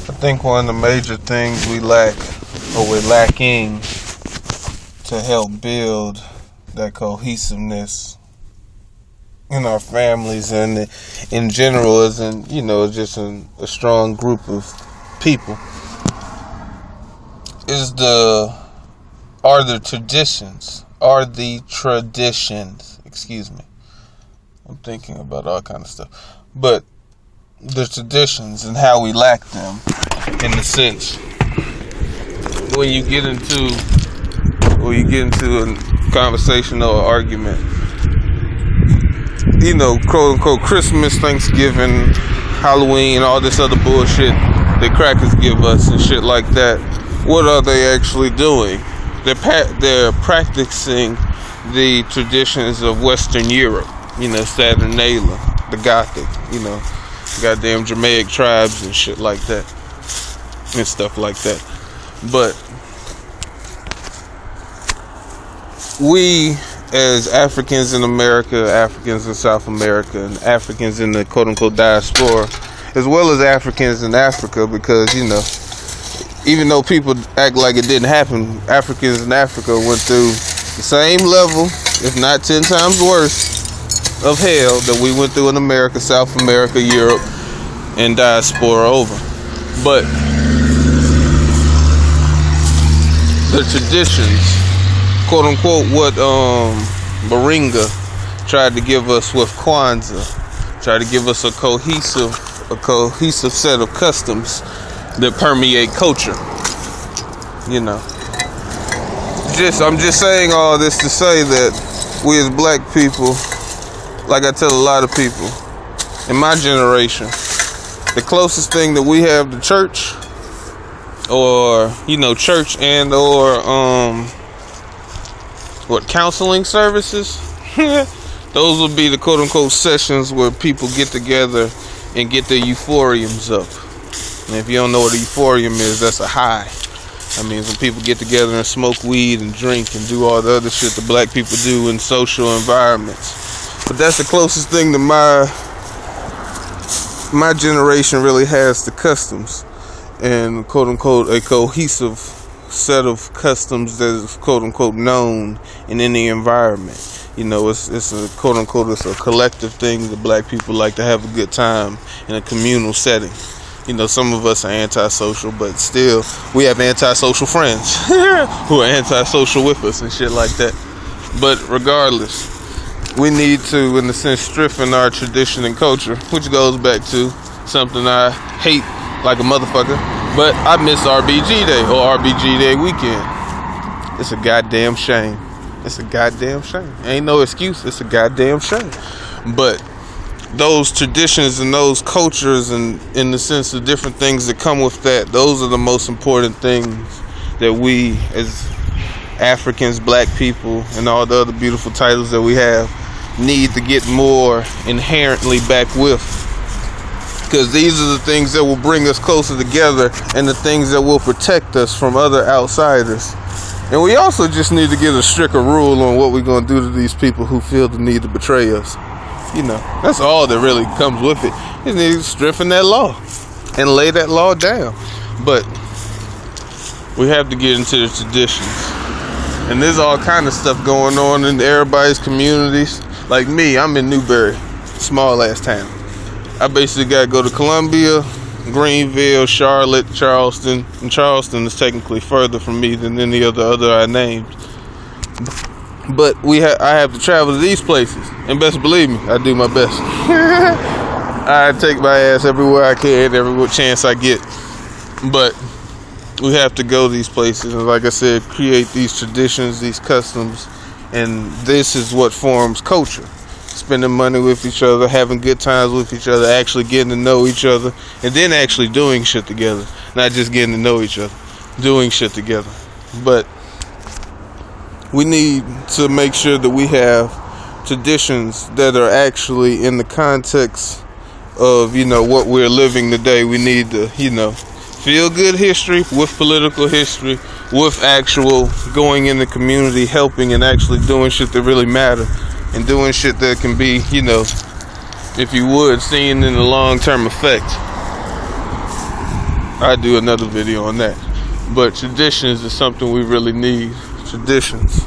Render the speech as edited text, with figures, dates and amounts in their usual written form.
I think one of the major things we lack, or we're lacking, to help build that cohesiveness in our families and in general is just a strong group of people are the traditions, excuse me. I'm thinking about all kind of stuff. But the traditions and how we lack them, in the sense when you get into a conversation or argument, quote unquote Christmas, Thanksgiving, Halloween, all this other bullshit that crackers give us and shit like that. What are they actually doing? They're practicing the traditions of Western Europe, Saturnalia, the Gothic, goddamn Germanic tribes and shit like that, and stuff like that. But we, as Africans in America, Africans in South America, and Africans in the quote-unquote diaspora, as well as Africans in Africa, because, even though people act like it didn't happen, Africans in Africa went through the same level, if not 10 times worse, of hell that we went through in America, South America, Europe, and diaspora over. But the traditions, quote unquote, what Moringa tried to give us with Kwanzaa, tried to give us a cohesive set of customs that permeate culture. I'm just saying all this to say that we as black people, like I tell a lot of people in my generation, the closest thing that we have to church, or church and or counseling services, those would be the quote unquote sessions where people get together and get their euphoriums up. And if you don't know what a euphorium is, that's a high. I mean, when people get together and smoke weed and drink and do all the other shit that black people do in social environments. But that's the closest thing that my generation really has to customs and quote unquote a cohesive set of customs that is quote unquote known in any environment. It's a quote unquote, it's a collective thing that black people like to have a good time in a communal setting. Some of us are antisocial, but still we have antisocial friends who are antisocial with us and shit like that. But regardless, we need to, in a sense, strengthen our tradition and culture, which goes back to something I hate like a motherfucker, but I miss RBG Day or RBG Day weekend. It's a goddamn shame. It's a goddamn shame. Ain't no excuse. It's a goddamn shame. But those traditions and those cultures and in the sense of different things that come with that, those are the most important things that we as Africans, black people, and all the other beautiful titles that we have need to get more inherently back with. Because these are the things that will bring us closer together and the things that will protect us from other outsiders. And we also just need to get a stricter rule on what we're going to do to these people who feel the need to betray us. That's all that really comes with it. You need to strengthen that law and lay that law down. But we have to get into the traditions. And there's all kind of stuff going on in everybody's communities. Like me, I'm in Newberry, small ass town. I basically got to go to Columbia, Greenville, Charlotte, Charleston. And Charleston is technically further from me than any of the other I named. But I have to travel to these places. And best believe me, I do my best. I take my ass everywhere I can, every chance I get. But we have to go to these places and, like I said, create these traditions, these customs. And this is what forms culture. Spending money with each other, having good times with each other, actually getting to know each other, and then actually doing shit together. Not just getting to know each other, doing shit together. But we need to make sure that we have traditions that are actually in the context of, what we're living today. We need to, feel good history with political history, with actual going in the community, helping and actually doing shit that really matter. And doing shit that can be, if you would, seen in the long-term effect. I do another video on that. But traditions is something we really need. Traditions.